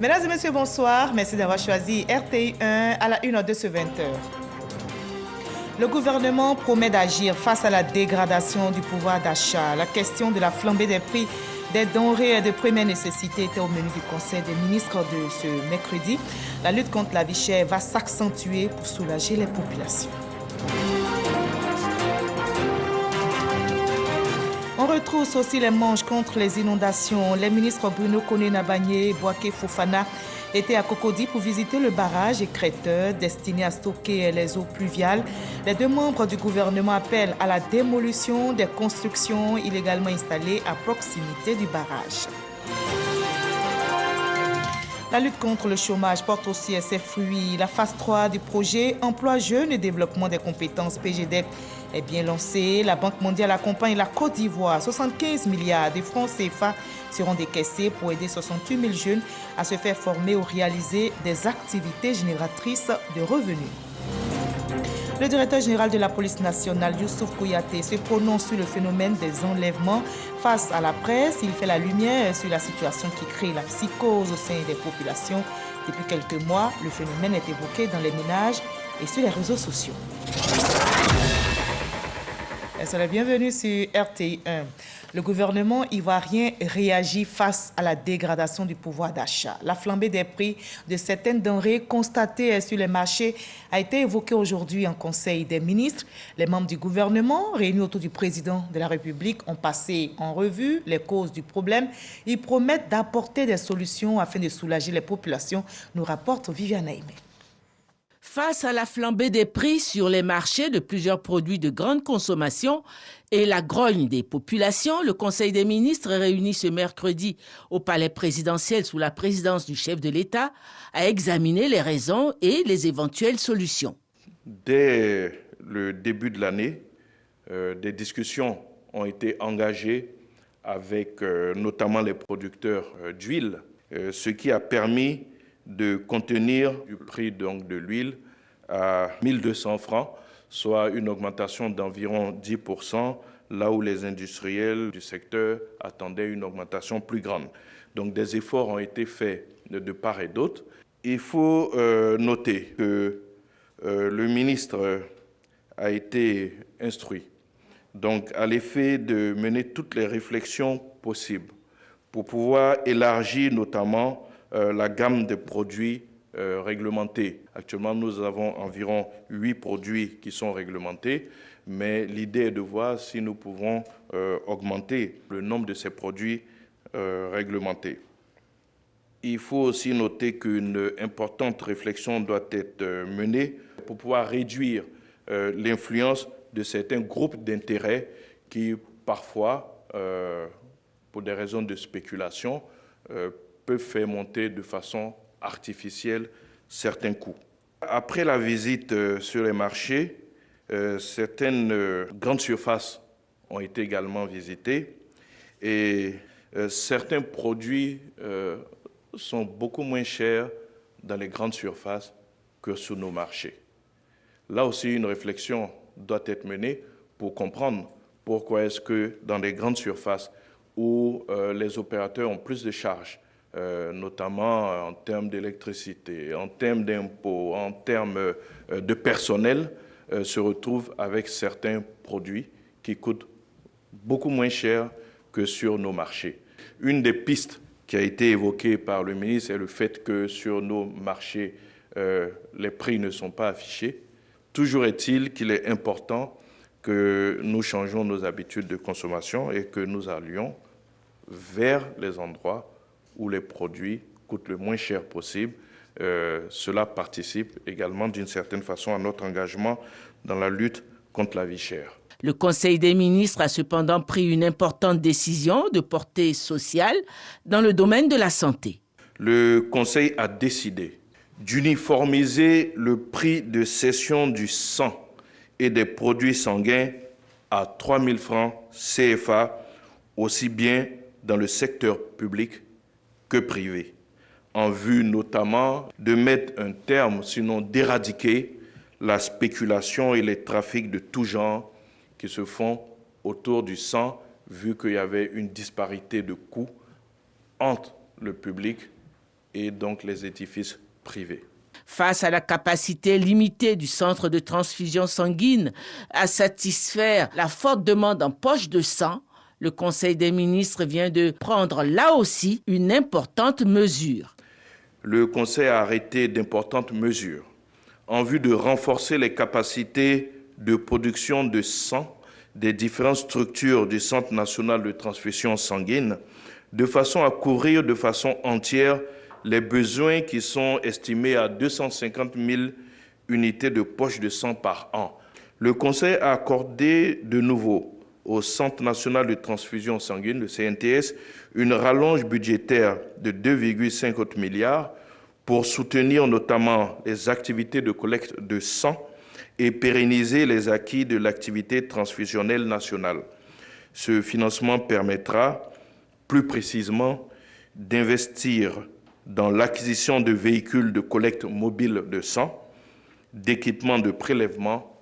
Mesdames et messieurs, bonsoir. Merci d'avoir choisi RTI 1 à la 1h de ce 20h. Le gouvernement promet d'agir face à la dégradation du pouvoir d'achat. La question de la flambée des prix des denrées de première nécessité était au menu du Conseil des ministres de ce mercredi. La lutte contre la vie chère va s'accentuer pour soulager les populations. On retrousse aussi les manches contre les inondations. Les ministres Bruno Koné-Nabagné et Boaké Fofana étaient à Cocody pour visiter le barrage écrêteur destiné à stocker les eaux pluviales. Les deux membres du gouvernement appellent à la démolition des constructions illégalement installées à proximité du barrage. La lutte contre le chômage porte aussi ses fruits. La phase 3 du projet Emploi Jeunes et Développement des compétences PGDEC est bien lancée. La Banque mondiale accompagne la Côte d'Ivoire. 75 milliards de francs CFA seront décaissés pour aider 68 000 jeunes à se faire former ou réaliser des activités génératrices de revenus. Le directeur général de la police nationale, Youssouf Kouyaté, se prononce sur le phénomène des enlèvements. Face à la presse, il fait la lumière sur la situation qui crée la psychose au sein des populations. Depuis quelques mois, le phénomène est évoqué dans les ménages et sur les réseaux sociaux. Soyez les bienvenus sur RTI 1. Le gouvernement ivoirien réagit face à la dégradation du pouvoir d'achat. La flambée des prix de certaines denrées constatées sur les marchés a été évoquée aujourd'hui en Conseil des ministres. Les membres du gouvernement, réunis autour du président de la République, ont passé en revue les causes du problème. Ils promettent d'apporter des solutions afin de soulager les populations, nous rapporte Viviane Aimé. Face à la flambée des prix sur les marchés de plusieurs produits de grande consommation et la grogne des populations, le Conseil des ministres réuni ce mercredi au palais présidentiel sous la présidence du chef de l'État a examiné les raisons et les éventuelles solutions. Dès le début de l'année, des discussions ont été engagées avec notamment les producteurs d'huile, ce qui a permis de contenir le prix de l'huile à 1 200 francs, soit une augmentation d'environ 10%, là où les industriels du secteur attendaient une augmentation plus grande. Donc des efforts ont été faits de part et d'autre. Il faut noter que le ministre a été instruit donc à l'effet de mener toutes les réflexions possibles pour pouvoir élargir notamment la gamme de produits réglementés. Actuellement, nous avons environ 8 produits qui sont réglementés, mais l'idée est de voir si nous pouvons augmenter le nombre de ces produits réglementés. Il faut aussi noter qu'une importante réflexion doit être menée pour pouvoir réduire l'influence de certains groupes d'intérêts qui, parfois, pour des raisons de spéculation, peuvent faire monter de façon artificielle certains coûts. Après la visite sur les marchés, certaines grandes surfaces ont été également visitées et certains produits sont beaucoup moins chers dans les grandes surfaces que sur nos marchés. Là aussi, une réflexion doit être menée pour comprendre pourquoi est-ce que dans les grandes surfaces où les opérateurs ont plus de charges, notamment en termes d'électricité, en termes d'impôts, en termes de personnel, se retrouvent avec certains produits qui coûtent beaucoup moins cher que sur nos marchés. Une des pistes qui a été évoquée par le ministre est le fait que sur nos marchés, les prix ne sont pas affichés. Toujours est-il qu'il est important que nous changeons nos habitudes de consommation et que nous allions vers les endroits où les produits coûtent le moins cher possible. Cela participe également d'une certaine façon à notre engagement dans la lutte contre la vie chère. Le Conseil des ministres a cependant pris une importante décision de portée sociale dans le domaine de la santé. Le Conseil a décidé d'uniformiser le prix de cession du sang et des produits sanguins à 3 000 francs CFA, aussi bien dans le secteur public que privé, en vue notamment de mettre un terme, sinon d'éradiquer la spéculation et les trafics de tout genre qui se font autour du sang, vu qu'il y avait une disparité de coûts entre le public et donc les édifices privés. Face à la capacité limitée du centre de transfusion sanguine à satisfaire la forte demande en poche de sang, le Conseil des ministres vient de prendre là aussi une importante mesure. Le Conseil a arrêté d'importantes mesures en vue de renforcer les capacités de production de sang des différentes structures du Centre national de transfusion sanguine, de façon à couvrir de façon entière les besoins qui sont estimés à 250 000 unités de poche de sang par an. Le Conseil a accordé de nouveau au Centre national de transfusion sanguine, le CNTS, une rallonge budgétaire de 2,5 milliards pour soutenir notamment les activités de collecte de sang et pérenniser les acquis de l'activité transfusionnelle nationale. Ce financement permettra, plus précisément, d'investir dans l'acquisition de véhicules de collecte mobile de sang, d'équipements de prélèvement,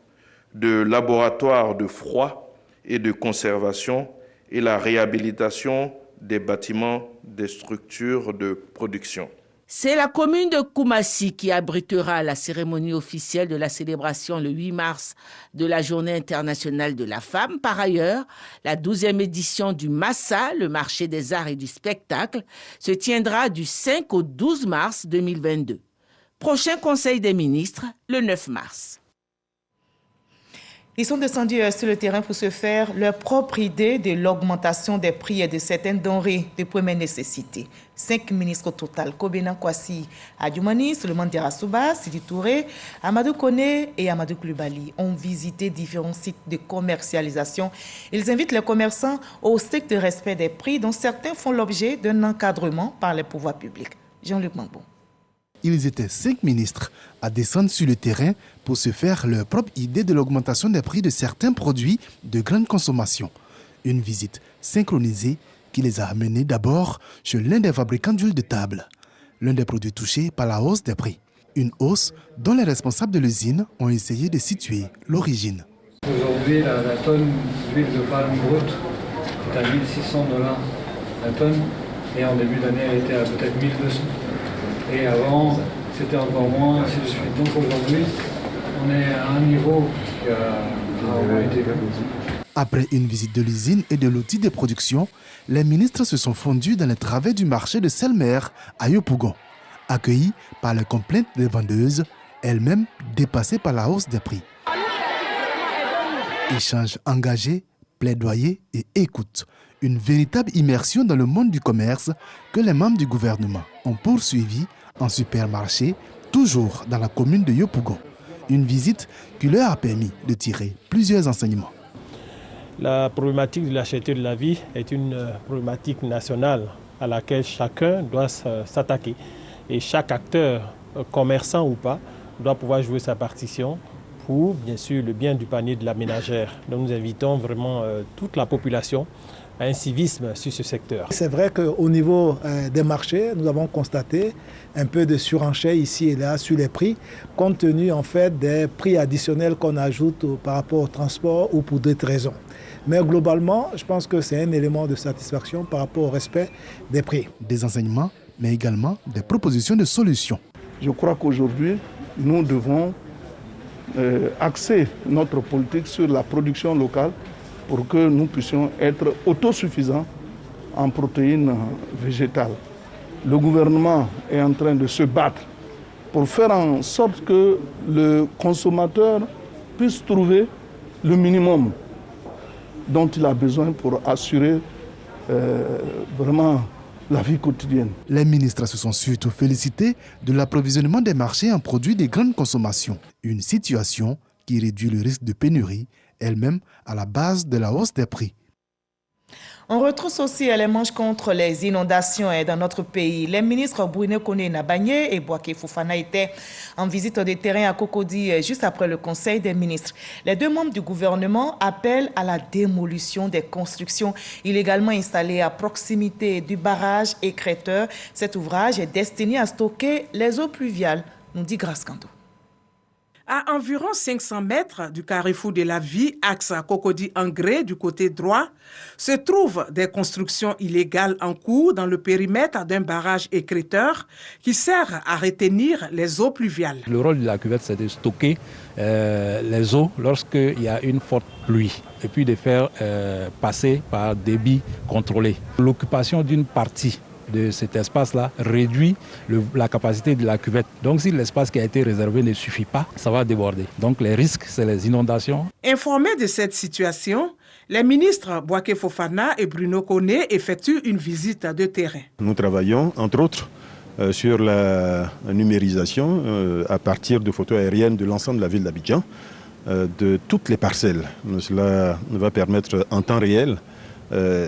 de laboratoires de froid et de conservation et la réhabilitation des bâtiments des structures de production. C'est la commune de Koumassi qui abritera la cérémonie officielle de la célébration le 8 mars de la Journée internationale de la femme. Par ailleurs, la 12e édition du Massa, le marché des arts et du spectacle, se tiendra du 5 au 12 mars 2022. Prochain Conseil des ministres, le 9 mars. Ils sont descendus sur le terrain pour se faire leur propre idée de l'augmentation des prix et de certaines denrées de première nécessité. 5 ministres au total, Kobena Kwasi Adjoumani, Suleiman Diarasouba, Sidi Touré, Amadou Kone et Amadou Koulibaly ont visité différents sites de commercialisation. Ils invitent les commerçants au strict respect des prix dont certains font l'objet d'un encadrement par les pouvoirs publics. Jean-Luc Mambon. Ils étaient 5 ministres à descendre sur le terrain pour se faire leur propre idée de l'augmentation des prix de certains produits de grande consommation. Une visite synchronisée qui les a amenés d'abord chez l'un des fabricants d'huile de table, l'un des produits touchés par la hausse des prix. Une hausse dont les responsables de l'usine ont essayé de situer l'origine. Aujourd'hui, la tonne d'huile de palme brute est à $1 600 la tonne et en début d'année, elle était à peut-être 1 200. Et avant, c'était encore moins, ainsi de suite. Donc aujourd'hui, on est à un niveau qui a vraiment été vu. Après une visite de l'usine et de l'outil de production, les ministres se sont fondus dans les travées du marché de Selmer à Yopougon, accueillis par les complaintes des vendeuses, elles-mêmes dépassées par la hausse des prix. Échanges engagés, plaidoyer et écoute. Une véritable immersion dans le monde du commerce que les membres du gouvernement ont poursuivi en supermarché, toujours dans la commune de Yopougon. Une visite qui leur a permis de tirer plusieurs enseignements. La problématique de la cherté de la vie est une problématique nationale à laquelle chacun doit s'attaquer. Et chaque acteur, commerçant ou pas, doit pouvoir jouer sa partition pour, bien sûr, le bien du panier de la ménagère. Donc nous invitons vraiment toute la population à un civisme sur ce secteur. C'est vrai qu'au niveau des marchés, nous avons constaté un peu de surenchère ici et là sur les prix, compte tenu en fait des prix additionnels qu'on ajoute par rapport au transport ou pour d'autres raisons. Mais globalement, je pense que c'est un élément de satisfaction par rapport au respect des prix. Des enseignements, mais également des propositions de solutions. Je crois qu'aujourd'hui, nous devons axer notre politique sur la production locale pour que nous puissions être autosuffisants en protéines végétales. Le gouvernement est en train de se battre pour faire en sorte que le consommateur puisse trouver le minimum dont il a besoin pour assurer vraiment la vie quotidienne. Les ministres se sont surtout félicités de l'approvisionnement des marchés en produits de grande consommation, une situation qui réduit le risque de pénurie, elle-même à la base de la hausse des prix. On retrousse aussi les manches contre les inondations dans notre pays. Les ministres Bruno Kone Nabanye et Boaké Fofana étaient en visite des terrains à Cocody juste après le Conseil des ministres. Les deux membres du gouvernement appellent à la démolition des constructions illégalement installées à proximité du barrage écrêteur. Cet ouvrage est destiné à stocker les eaux pluviales, nous dit Grace Kando. À environ 500 mètres du carrefour de la vie, axe Cocody-Engré du côté droit, se trouvent des constructions illégales en cours dans le périmètre d'un barrage écrêteur qui sert à retenir les eaux pluviales. Le rôle de la cuvette, c'est de stocker les eaux lorsqu'il y a une forte pluie et puis de faire passer par débit contrôlé. L'occupation d'une partie de cet espace-là réduit la capacité de la cuvette. Donc si l'espace qui a été réservé ne suffit pas, ça va déborder. Donc les risques, c'est les inondations. Informés de cette situation, les ministres Bouaké Fofana et Bruno Koné effectuent une visite de terrain. Nous travaillons, entre autres, sur la numérisation à partir de photos aériennes de l'ensemble de la ville d'Abidjan, de toutes les parcelles. Cela va permettre en temps réel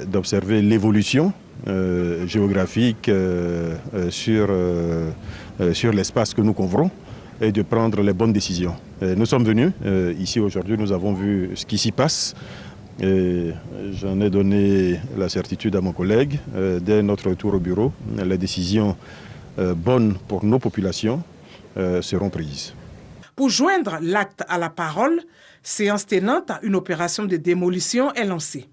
d'observer l'évolution géographique sur l'espace que nous couvrons et de prendre les bonnes décisions. Nous sommes venus ici aujourd'hui, nous avons vu ce qui s'y passe et j'en ai donné la certitude à mon collègue. Dès notre retour au bureau, les décisions bonnes pour nos populations seront prises. Pour joindre l'acte à la parole, séance tenante, une opération de démolition est lancée.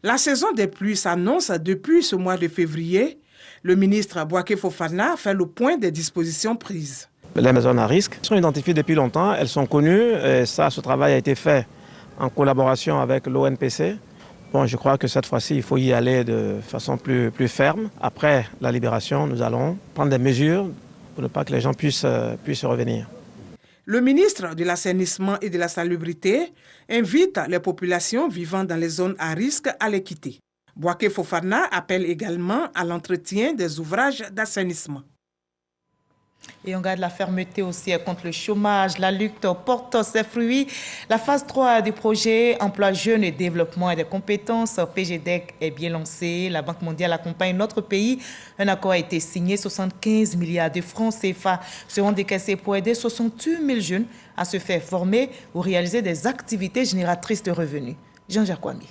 La saison des pluies s'annonce depuis ce mois de février. Le ministre Bouaké Fofana fait le point des dispositions prises. Les maisons à risque sont identifiées depuis longtemps, elles sont connues. Et ce travail a été fait en collaboration avec l'ONPC. Bon, je crois que cette fois-ci, il faut y aller de façon plus ferme. Après la libération, nous allons prendre des mesures pour ne pas que les gens puissent revenir. Le ministre de l'Assainissement et de la Salubrité invite les populations vivant dans les zones à risque à les quitter. Bouaké Fofana appelle également à l'entretien des ouvrages d'assainissement. Et on garde la fermeté aussi contre le chômage. La lutte porte ses fruits. La phase 3 du projet Emploi Jeunes et Développement et des compétences PGDEC est bien lancée. La Banque mondiale accompagne notre pays. Un accord a été signé. 75 milliards de francs CFA seront décaissés pour aider 68 000 jeunes à se faire former ou réaliser des activités génératrices de revenus. Jean-Jacques Kwame.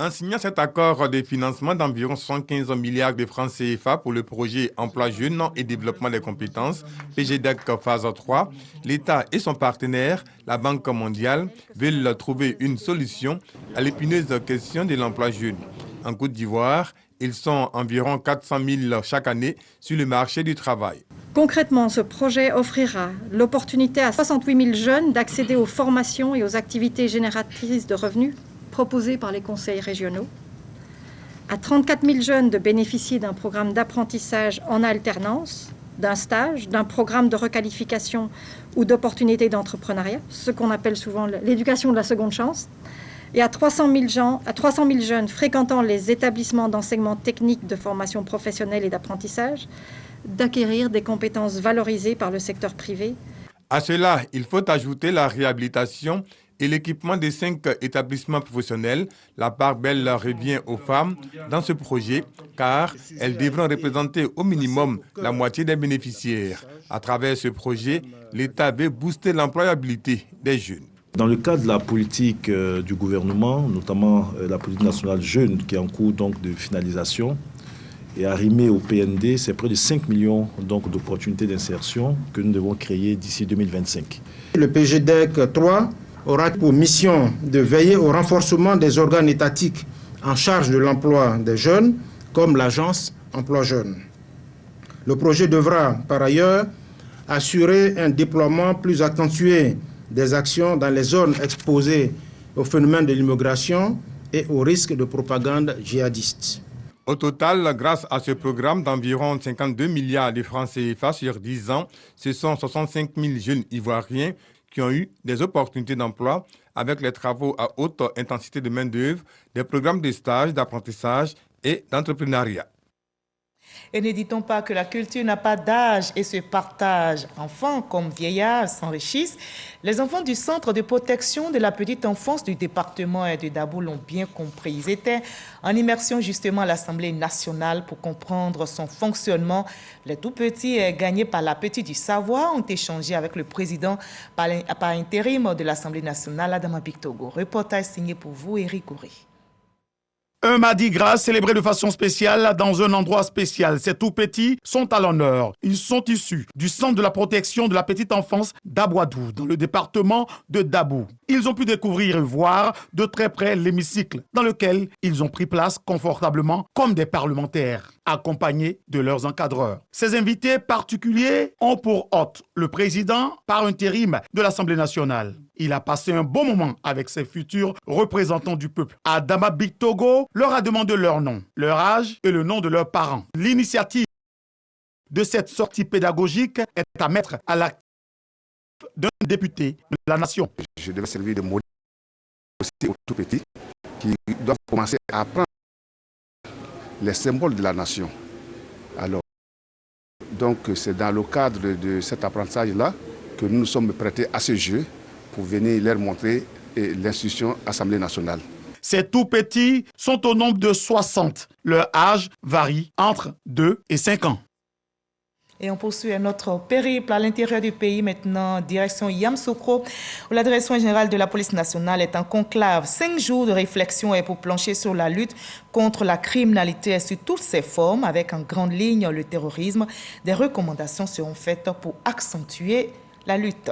En signant cet accord de financement d'environ 75 milliards de francs CFA pour le projet Emploi Jeunes et Développement des compétences, PGDEC phase 3, l'État et son partenaire, la Banque mondiale, veulent trouver une solution à l'épineuse question de l'emploi jeune. En Côte d'Ivoire, ils sont environ 400 000 chaque année sur le marché du travail. Concrètement, ce projet offrira l'opportunité à 68 000 jeunes d'accéder aux formations et aux activités génératrices de revenus proposés par les conseils régionaux, à 34 000 jeunes de bénéficier d'un programme d'apprentissage en alternance, d'un stage, d'un programme de requalification ou d'opportunités d'entrepreneuriat, ce qu'on appelle souvent l'éducation de la seconde chance, et à 300 000 jeunes fréquentant les établissements d'enseignement technique de formation professionnelle et d'apprentissage, d'acquérir des compétences valorisées par le secteur privé. À cela, il faut ajouter la réhabilitation et l'équipement des 5 établissements professionnels. La part belle revient aux femmes dans ce projet car elles devront représenter au minimum la moitié des bénéficiaires. À travers ce projet, l'État veut booster l'employabilité des jeunes. Dans le cadre de la politique du gouvernement, notamment la politique nationale jeune qui est en cours donc, de finalisation, et arrimé au PND, c'est près de 5 millions d'opportunités d'insertion que nous devons créer d'ici 2025. Le PGDEC 3 aura pour mission de veiller au renforcement des organes étatiques en charge de l'emploi des jeunes, comme l'agence Emploi Jeunes. Le projet devra, par ailleurs, assurer un déploiement plus accentué des actions dans les zones exposées au phénomène de l'immigration et au risque de propagande djihadiste. Au total, grâce à ce programme d'environ 52 milliards de francs CFA sur 10 ans, ce sont 65 000 jeunes Ivoiriens qui ont eu des opportunités d'emploi avec les travaux à haute intensité de main-d'œuvre, des programmes de stage, d'apprentissage et d'entrepreneuriat. Et ne dit-on pas que la culture n'a pas d'âge et se partage. Enfants comme vieillards s'enrichissent. Les enfants du centre de protection de la petite enfance du département de Dabo l'ont bien compris. Ils étaient en immersion justement à l'Assemblée nationale pour comprendre son fonctionnement. Les tout-petits gagnés par la Petite du Savoir ont échangé avec le président par intérim de l'Assemblée nationale, Adama Bictogo. Reportage signé pour vous, Éric Goury. Un Mardi Gras célébré de façon spéciale dans un endroit spécial. Ces tout petits sont à l'honneur. Ils sont issus du Centre de la protection de la petite enfance d'Abouadou, dans le département de Dabou. Ils ont pu découvrir et voir de très près l'hémicycle dans lequel ils ont pris place confortablement comme des parlementaires, accompagnés de leurs encadreurs. Ces invités particuliers ont pour hôte le président par intérim de l'Assemblée nationale. Il a passé un bon moment avec ses futurs représentants du peuple. Adama Bictogo leur a demandé leur nom, leur âge et le nom de leurs parents. L'initiative de cette sortie pédagogique est à mettre à l'actif d'un député de la nation. Je devais servir de modèle aussi aux tout petits qui doivent commencer à apprendre les symboles de la nation. Alors, donc c'est dans le cadre de cet apprentissage-là que nous nous sommes prêtés à ce jeu pour venir leur montrer l'institution Assemblée nationale. Ces tout petits sont au nombre de 60. Leur âge varie entre 2 et 5 ans. Et on poursuit notre périple à l'intérieur du pays maintenant, direction Yamoussoukro, où la direction générale de la police nationale est en conclave. 5 jours de réflexion est pour plancher sur la lutte contre la criminalité sous toutes ses formes, avec en grande ligne le terrorisme. Des recommandations seront faites pour accentuer la lutte.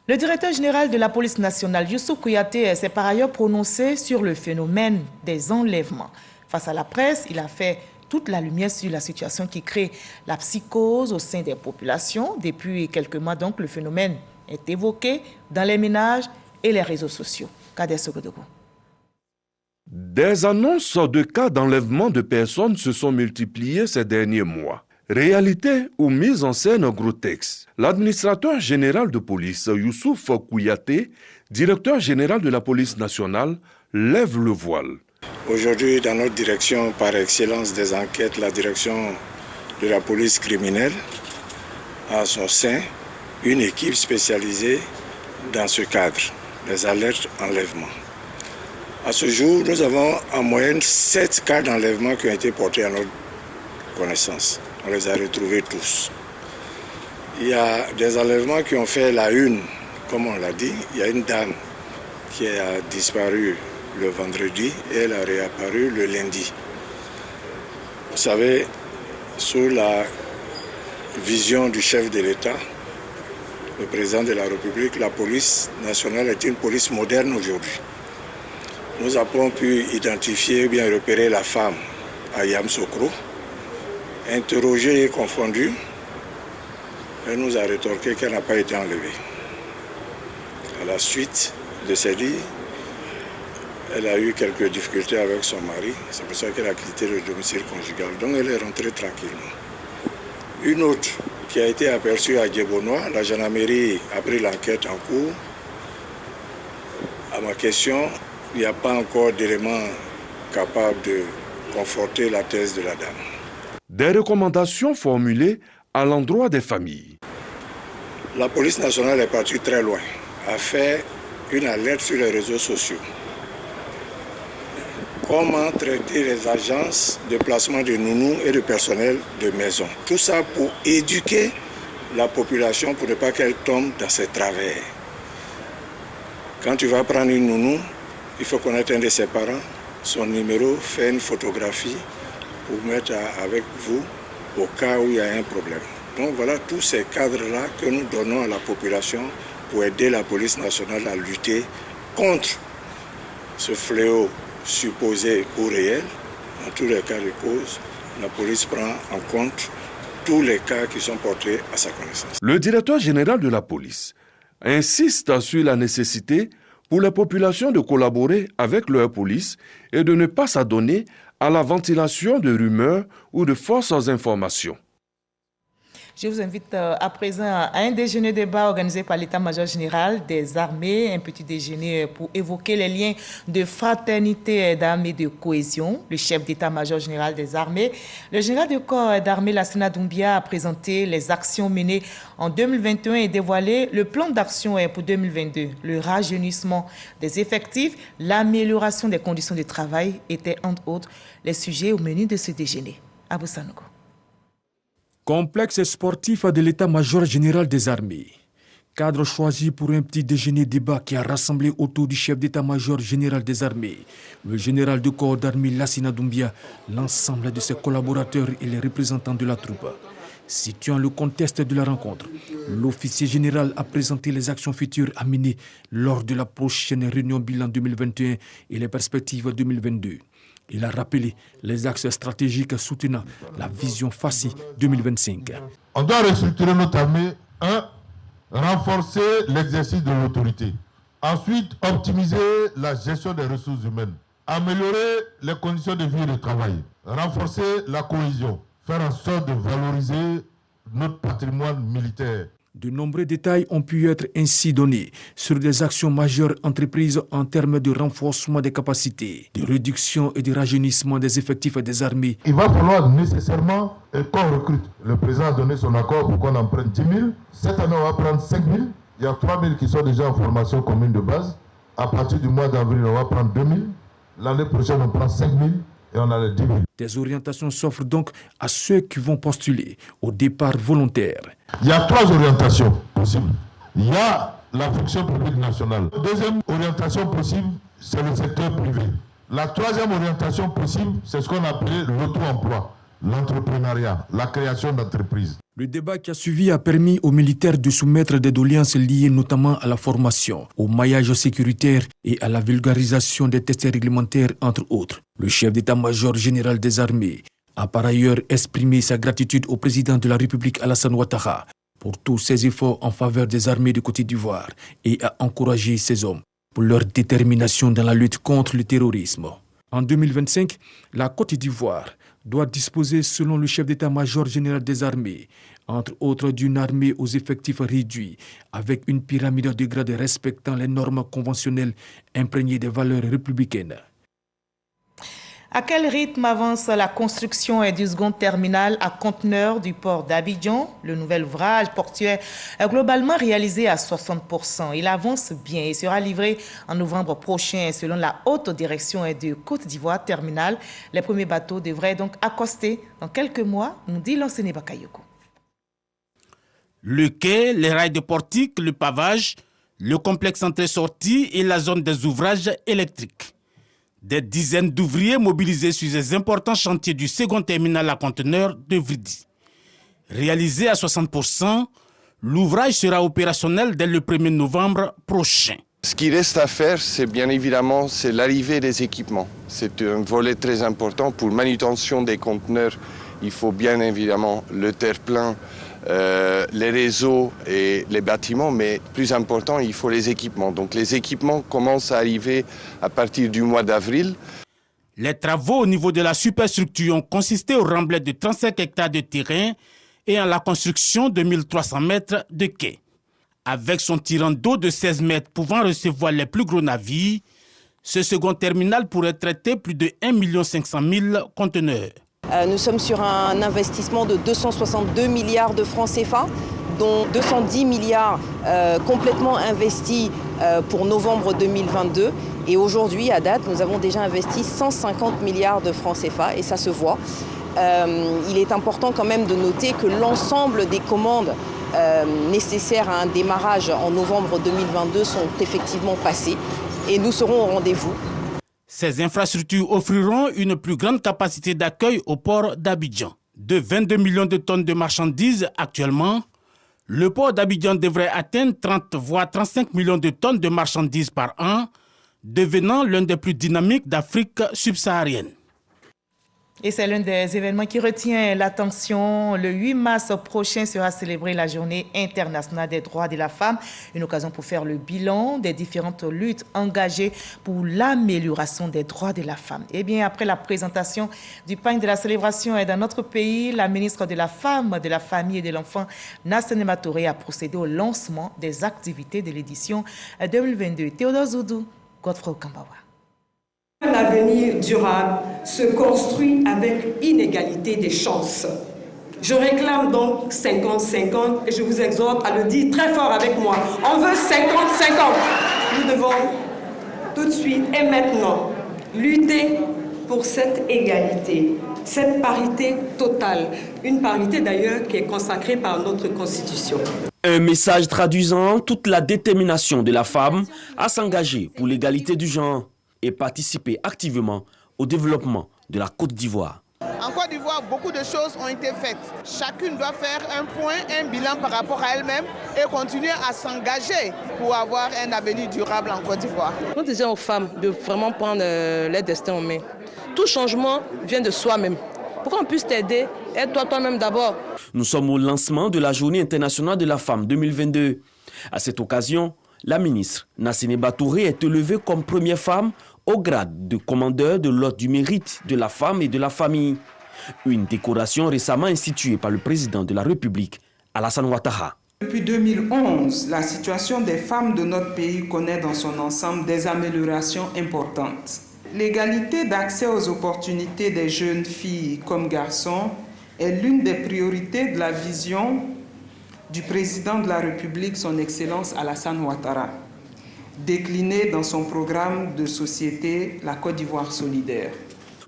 Le directeur général de la police nationale, Youssou Kouyaté, s'est par ailleurs prononcé sur le phénomène des enlèvements. Face à la presse, il a fait toute la lumière sur la situation qui crée la psychose au sein des populations. Depuis quelques mois, donc, le phénomène est évoqué dans les ménages et les réseaux sociaux. Kader Sogodogo. Des annonces de cas d'enlèvement de personnes se sont multipliées ces derniers mois. Réalité ou mise en scène grotesque. L'administrateur général de police, Youssouf Kouyaté, directeur général de la police nationale, lève le voile. Aujourd'hui, dans notre direction par excellence des enquêtes, la direction de la police criminelle a à son sein une équipe spécialisée dans ce cadre, les alertes enlèvement. À ce jour, nous avons en moyenne 7 cas d'enlèvement qui ont été portés à notre connaissance. On les a retrouvés tous. Il y a des enlèvements qui ont fait la une, comme on l'a dit. Il y a une dame qui a disparu le vendredi et elle a réapparu le lundi. Vous savez, sous la vision du chef de l'État, le président de la République, la police nationale est une police moderne aujourd'hui. Nous avons pu identifier ou bien repérer la femme à Yamoussoukro, interrogée et confondue, elle nous a rétorqué qu'elle n'a pas été enlevée. À la suite de ces dits, elle a eu quelques difficultés avec son mari, c'est pour ça qu'elle a quitté le domicile conjugal, donc elle est rentrée tranquillement. Une autre qui a été aperçue à Djebonois, la gendarmerie a pris l'enquête en cours. À ma question, il n'y a pas encore d'éléments capables de conforter la thèse de la dame. Des recommandations formulées à l'endroit des familles. La police nationale est partie très loin, a fait une alerte sur les réseaux sociaux. Comment traiter les agences de placement de nounous et de personnel de maison. Tout ça pour éduquer la population pour ne pas qu'elle tombe dans ses travers. Quand tu vas prendre une nounou, il faut connaître un de ses parents, son numéro, faire une photographie pour mettre avec vous au cas où il y a un problème. Donc voilà tous ces cadres-là que nous donnons à la population pour aider la police nationale à lutter contre ce fléau supposé ou réel. Dans tous les cas de cause, la police prend en compte tous les cas qui sont portés à sa connaissance. Le directeur général de la police insiste sur la nécessité pour les populations de collaborer avec leur police et de ne pas s'adonner à la ventilation de rumeurs ou de fausses informations. Je vous invite à présent à un déjeuner débat organisé par l'état-major général des armées, un petit déjeuner pour évoquer les liens de fraternité d'armes et de cohésion. Le chef d'état-major général des armées, le général de corps d'armée Lassana Doumbia, a présenté les actions menées en 2021 et dévoilé le plan d'action pour 2022. Le rajeunissement des effectifs, l'amélioration des conditions de travail étaient entre autres les sujets au menu de ce déjeuner. Abou Sanogo. Complexe sportif de l'état-major général des armées. Cadre choisi pour un petit déjeuner débat qui a rassemblé autour du chef d'état-major général des armées, le général de corps d'armée Lassina Doumbia, l'ensemble de ses collaborateurs et les représentants de la troupe. Situant le contexte de la rencontre, l'officier général a présenté les actions futures à mener lors de la prochaine réunion bilan 2021 et les perspectives 2022. Il a rappelé les axes stratégiques soutenant la vision FACI 2025. On doit restructurer notre armée. 1. Renforcer l'exercice de l'autorité. Ensuite, optimiser la gestion des ressources humaines. Améliorer les conditions de vie et de travail. Renforcer la cohésion. Faire en sorte de valoriser notre patrimoine militaire. De nombreux détails ont pu être ainsi donnés sur des actions majeures entreprises en termes de renforcement des capacités, de réduction et de rajeunissement des effectifs des armées. Il va falloir nécessairement qu'on recrute. Le président a donné son accord pour qu'on en prenne 10 000. Cette année, on va prendre 5 000. Il y a 3 000 qui sont déjà en formation commune de base. À partir du mois d'avril, on va prendre 2 000. L'année prochaine, on prend 5 000. Et on a les 10 000. Des orientations s'offrent donc à ceux qui vont postuler au départ volontaire. Il y a 3 orientations possibles. Il y a la fonction publique nationale. La deuxième orientation possible, c'est le secteur privé. La troisième orientation possible, c'est ce qu'on appelle l'auto-emploi, l'entrepreneuriat, la création d'entreprises. Le débat qui a suivi a permis aux militaires de soumettre des doléances liées notamment à la formation, au maillage sécuritaire et à la vulgarisation des tests réglementaires, entre autres. Le chef d'état-major général des armées a par ailleurs exprimé sa gratitude au président de la République Alassane Ouattara pour tous ses efforts en faveur des armées de Côte d'Ivoire et a encouragé ces hommes pour leur détermination dans la lutte contre le terrorisme. En 2025, la Côte d'Ivoire doit disposer, selon le chef d'état-major général des armées, entre autres d'une armée aux effectifs réduits, avec une pyramide de grades respectant les normes conventionnelles imprégnées des valeurs républicaines. À quel rythme avance la construction du second terminal à conteneurs du port d'Abidjan? Le nouvel ouvrage portuaire est globalement réalisé à 60%. Il avance bien et sera livré en novembre prochain selon la haute direction de Côte d'Ivoire Terminal. Les premiers bateaux devraient donc accoster dans quelques mois, nous dit l'enseigne Bakayoko. Le quai, les rails de portique, le pavage, le complexe entrée-sortie et la zone des ouvrages électriques. Des dizaines d'ouvriers mobilisés sur les importants chantiers du second terminal à conteneurs de Vridi. Réalisé à 60%, l'ouvrage sera opérationnel dès le 1er novembre prochain. Ce qui reste à faire, c'est bien évidemment l'arrivée des équipements. C'est un volet très important pour manutention des conteneurs. Il faut bien évidemment le terre-plein, les réseaux et les bâtiments, mais plus important, il faut les équipements. Donc les équipements commencent à arriver à partir du mois d'avril. Les travaux au niveau de la superstructure ont consisté au remblai de 35 hectares de terrain et en la construction de 1300 mètres de quai. Avec son tirant d'eau de 16 mètres pouvant recevoir les plus gros navires, ce second terminal pourrait traiter plus de 1 500 000 conteneurs. Nous sommes sur un investissement de 262 milliards de francs CFA, dont 210 milliards complètement investis pour novembre 2022. Et aujourd'hui, à date, nous avons déjà investi 150 milliards de francs CFA et ça se voit. Il est important quand même de noter que l'ensemble des commandes nécessaires à un démarrage en novembre 2022 sont effectivement passées et nous serons au rendez-vous. Ces infrastructures offriront une plus grande capacité d'accueil au port d'Abidjan. De 22 millions de tonnes de marchandises actuellement, le port d'Abidjan devrait atteindre 30 voire 35 millions de tonnes de marchandises par an, devenant l'un des plus dynamiques d'Afrique subsaharienne. Et c'est l'un des événements qui retient l'attention. Le 8 mars prochain sera célébrée la Journée internationale des droits de la femme, une occasion pour faire le bilan des différentes luttes engagées pour l'amélioration des droits de la femme. Et bien, après la présentation du pagne de la célébration dans notre pays, la ministre de la Femme, de la Famille et de l'Enfant, Nassene Touré, a procédé au lancement des activités de l'édition 2022. Théodore Zoudou, Godfrey Okambawa. Un avenir durable se construit avec inégalité des chances. Je réclame donc 50-50 et je vous exhorte à le dire très fort avec moi. On veut 50-50. Nous devons tout de suite et maintenant lutter pour cette égalité. cette parité totale, une parité d'ailleurs qui est consacrée par notre Constitution. Un message traduisant toute la détermination de la femme à s'engager pour l'égalité du genre et participer activement au développement de la Côte d'Ivoire. En Côte d'Ivoire, beaucoup de choses ont été faites. Chacune doit faire un point, un bilan par rapport à elle-même et continuer à s'engager pour avoir un avenir durable en Côte d'Ivoire. On disait aux femmes de vraiment prendre leur destin en main. Tout changement vient de soi-même. Pour qu'on puisse t'aider, aide-toi toi-même d'abord. Nous sommes au lancement de la Journée internationale de la femme 2022. À cette occasion, la ministre Nassine Batouré est élevée comme première femme au grade de commandeur de l'Ordre du mérite de la femme et de la famille. Une décoration récemment instituée par le président de la République, Alassane Ouattara. Depuis 2011, la situation des femmes de notre pays connaît dans son ensemble des améliorations importantes. L'égalité d'accès aux opportunités des jeunes filles comme garçons est l'une des priorités de la vision du président de la République, son Excellence Alassane Ouattara, déclinée dans son programme de société La Côte d'Ivoire solidaire.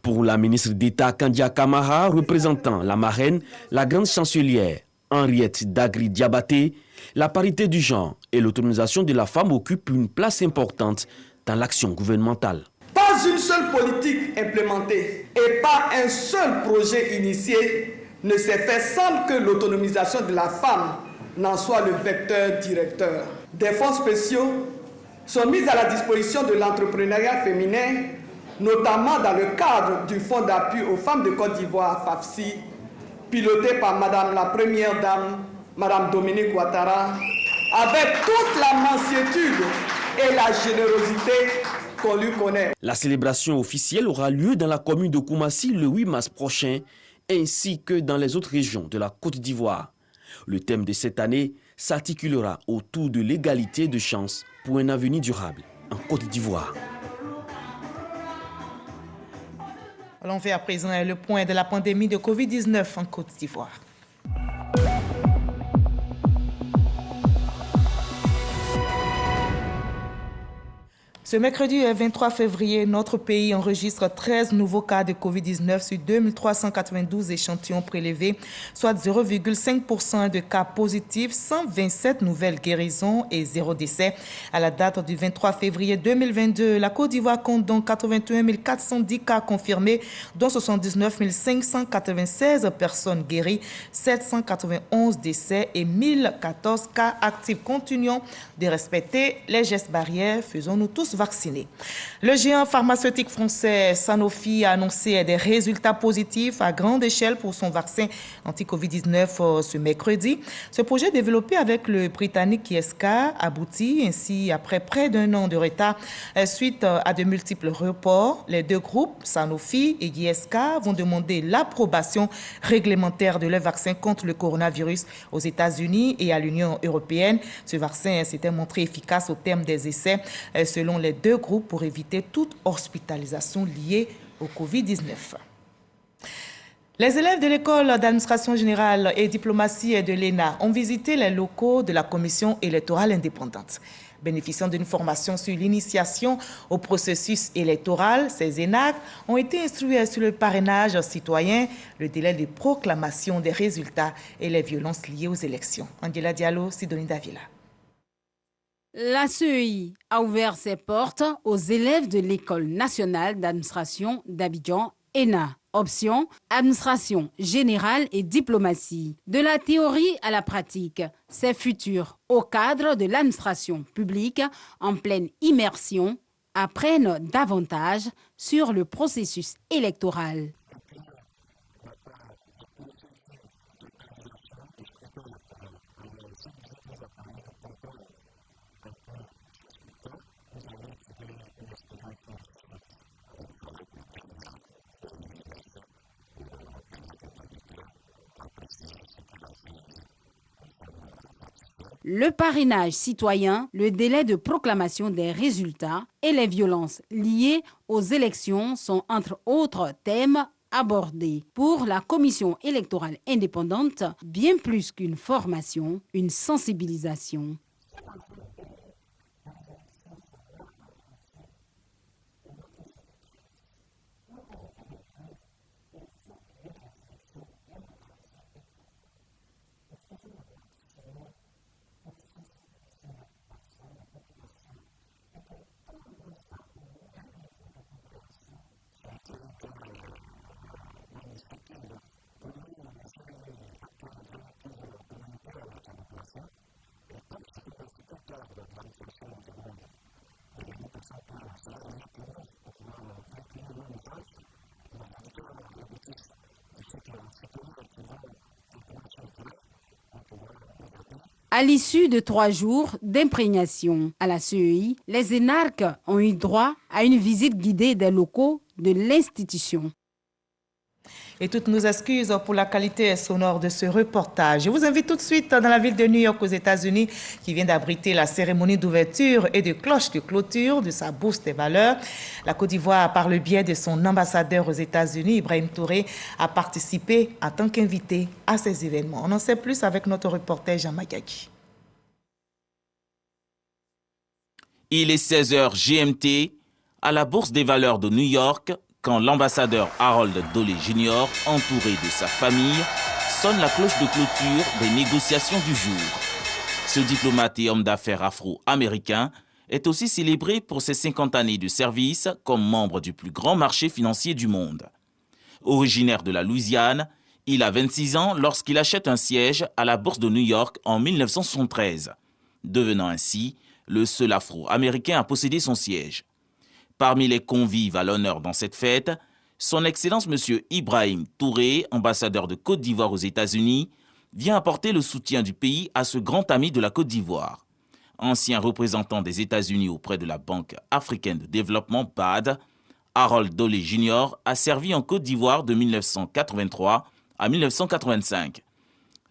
Pour la ministre d'État Kandia Kamara, représentant la marraine, la grande chancelière Henriette Dagri Diabaté, la parité du genre et l'autonomisation de la femme occupent une place importante dans l'action gouvernementale. Pas une seule politique implémentée et pas un seul projet initié ne s'est fait sans que l'autonomisation de la femme n'en soit le vecteur directeur. Des fonds spéciaux sont mis à la disposition de l'entrepreneuriat féminin, notamment dans le cadre du Fonds d'appui aux femmes de Côte d'Ivoire, FAFSI, piloté par Madame la Première Dame, Madame Dominique Ouattara, avec toute la mansuétude et la générosité qu'on lui connaît. La célébration officielle aura lieu dans la commune de Koumassi le 8 mars prochain, ainsi que dans les autres régions de la Côte d'Ivoire. Le thème de cette année s'articulera autour de l'égalité de chances pour un avenir durable en Côte d'Ivoire. On fait à présent le point de la pandémie de Covid-19 en Côte d'Ivoire. Ce mercredi 23 février, notre pays enregistre 13 nouveaux cas de Covid-19 sur 2392 échantillons prélevés, soit 0,5% de cas positifs, 127 nouvelles guérisons et 0 décès. À la date du 23 février 2022, la Côte d'Ivoire compte donc 81 410 cas confirmés, dont 79 596 personnes guéries, 791 décès et 1014 cas actifs. Continuons de respecter les gestes barrières, faisons-nous tous vaccinés. Le géant pharmaceutique français Sanofi a annoncé des résultats positifs à grande échelle pour son vaccin anti-Covid-19 ce mercredi. Ce projet développé avec le Britannique GSK aboutit ainsi après près d'un an de retard suite à de multiples reports. Les deux groupes, Sanofi et GSK, vont demander l'approbation réglementaire de leur vaccin contre le coronavirus aux États-Unis et à l'Union européenne. Ce vaccin s'était montré efficace au terme des essais selon les deux groupes pour éviter toute hospitalisation liée au Covid-19. Les élèves de l'école d'administration générale et diplomatie de l'ENA ont visité les locaux de la commission électorale indépendante. Bénéficiant d'une formation sur l'initiation au processus électoral, ces ENAC ont été instruits sur le parrainage citoyen, le délai de proclamation des résultats et les violences liées aux élections. Angela Diallo, Sidonie Davila. La CEI a ouvert ses portes aux élèves de l'École nationale d'administration d'Abidjan, ENA. Option, administration générale et diplomatie. De la théorie à la pratique, ces futurs, au cadre de l'administration publique, en pleine immersion, apprennent davantage sur le processus électoral. Le parrainage citoyen, le délai de proclamation des résultats et les violences liées aux élections sont entre autres thèmes abordés. Pour la commission électorale indépendante, bien plus qu'une formation, une sensibilisation. À l'issue de 3 jours d'imprégnation à la CEI, les énarques ont eu droit à une visite guidée des locaux de l'institution. Et toutes nos excuses pour la qualité sonore de ce reportage. Je vous invite tout de suite dans la ville de New York aux États-Unis qui vient d'abriter la cérémonie d'ouverture et de cloche de clôture de sa bourse des valeurs. La Côte d'Ivoire, par le biais de son ambassadeur aux États-Unis, Ibrahim Touré, a participé en tant qu'invité à ces événements. On en sait plus avec notre reporter Jean Magaki. Il est 16h GMT à la bourse des valeurs de New York quand l'ambassadeur Harold Doley Jr., entouré de sa famille, sonne la cloche de clôture des négociations du jour. Ce diplomate et homme d'affaires afro-américain est aussi célébré pour ses 50 années de service comme membre du plus grand marché financier du monde. Originaire de la Louisiane, il a 26 ans lorsqu'il achète un siège à la bourse de New York en 1973, devenant ainsi le seul afro-américain à posséder son siège. Parmi les convives à l'honneur dans cette fête, son Excellence M. Ibrahim Touré, ambassadeur de Côte d'Ivoire aux États-Unis, vient apporter le soutien du pays à ce grand ami de la Côte d'Ivoire. Ancien représentant des États-Unis auprès de la Banque africaine de développement BAD, Harold Doley Jr. a servi en Côte d'Ivoire de 1983 à 1985.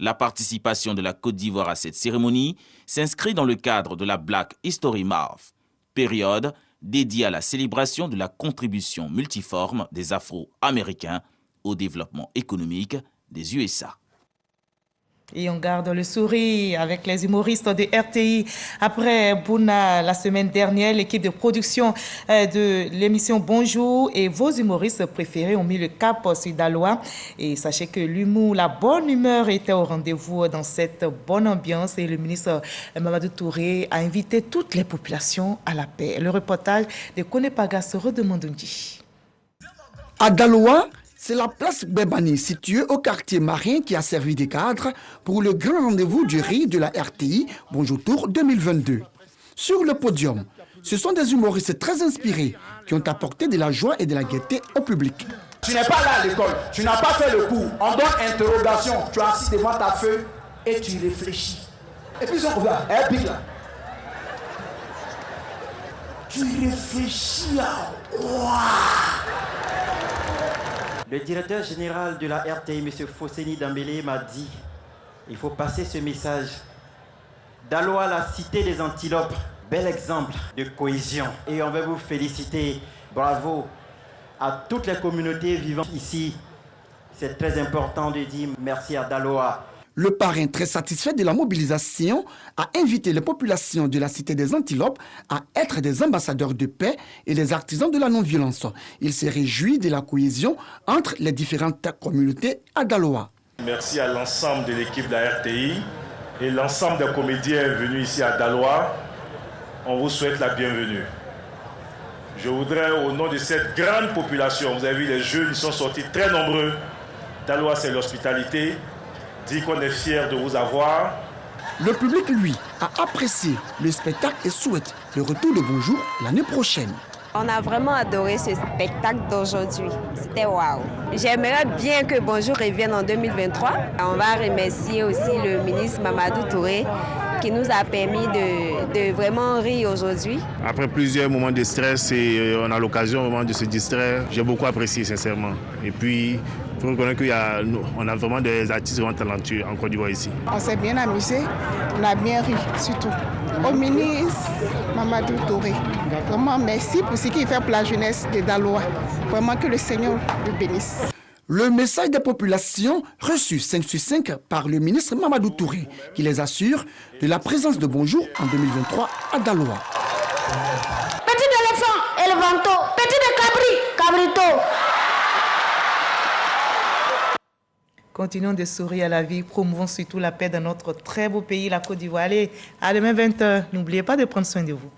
La participation de la Côte d'Ivoire à cette cérémonie s'inscrit dans le cadre de la Black History Month, période dédié à la célébration de la contribution multiforme des Afro-Américains au développement économique des USA. Et on garde le sourire avec les humoristes de RTI. Après Bouna, la semaine dernière, l'équipe de production de l'émission Bonjour et vos humoristes préférés ont mis le cap sur Daloa. Et sachez que l'humour, la bonne humeur était au rendez-vous dans cette bonne ambiance. Et le ministre Mamadou Touré a invité toutes les populations à la paix. Le reportage de Konepagas Redemandundi. À Daloa, c'est la place Bebani, située au quartier marin, qui a servi de cadre pour le grand rendez-vous du riz de la RTI Bonjour Tour 2022. Sur le podium, ce sont des humoristes très inspirés qui ont apporté de la joie et de la gaieté au public. Tu n'es pas là à l'école, tu n'as pas fait le cours, on donne interrogation, tu es assis devant ta feuille et tu réfléchis. Et puis ils sont là, pique là. Tu réfléchis à quoi? Le directeur général de la RTI, M. Fosseni Dambélé, m'a dit il faut passer ce message. Daloa, la cité des antilopes, bel exemple de cohésion. Et on veut vous féliciter. Bravo à toutes les communautés vivant ici. C'est très important de dire merci à Daloa. Le parrain, très satisfait de la mobilisation, a invité les populations de la cité des Antilopes à être des ambassadeurs de paix et les artisans de la non-violence. Il s'est réjoui de la cohésion entre les différentes communautés à Daloa. Merci à l'ensemble de l'équipe de la RTI et l'ensemble des comédiens venus ici à Daloa. On vous souhaite la bienvenue. Je voudrais, au nom de cette grande population, vous avez vu les jeunes, ils sont sortis très nombreux. Daloa, c'est l'hospitalité. Dit qu'on est fiers de vous avoir. Le public, lui, a apprécié le spectacle et souhaite le retour de Bonjour l'année prochaine. On a vraiment adoré ce spectacle d'aujourd'hui. C'était waouh. J'aimerais bien que Bonjour revienne en 2023. On va remercier aussi le ministre Mamadou Touré qui nous a permis de vraiment rire aujourd'hui. Après plusieurs moments de stress, et on a l'occasion vraiment de se distraire. J'ai beaucoup apprécié sincèrement. Et puis, il faut reconnaître qu'on a vraiment des artistes vraiment talentueux en Côte d'Ivoire ici. On s'est bien amusé, on a bien ri surtout. Au ministre Mamadou Touré, vraiment merci pour ce qu'il fait pour la jeunesse de Daloa. Vraiment que le Seigneur le bénisse. Le message des populations reçu 5 sur 5 par le ministre Mamadou Touré, qui les assure de la présence de Bonjour en 2023 à Daloa. Petit éléphant, éléphanto. Petit de cabri, cabrito. Continuons de sourire à la vie, promouvons surtout la paix dans notre très beau pays, la Côte d'Ivoire. Allez, à demain 20h. N'oubliez pas de prendre soin de vous.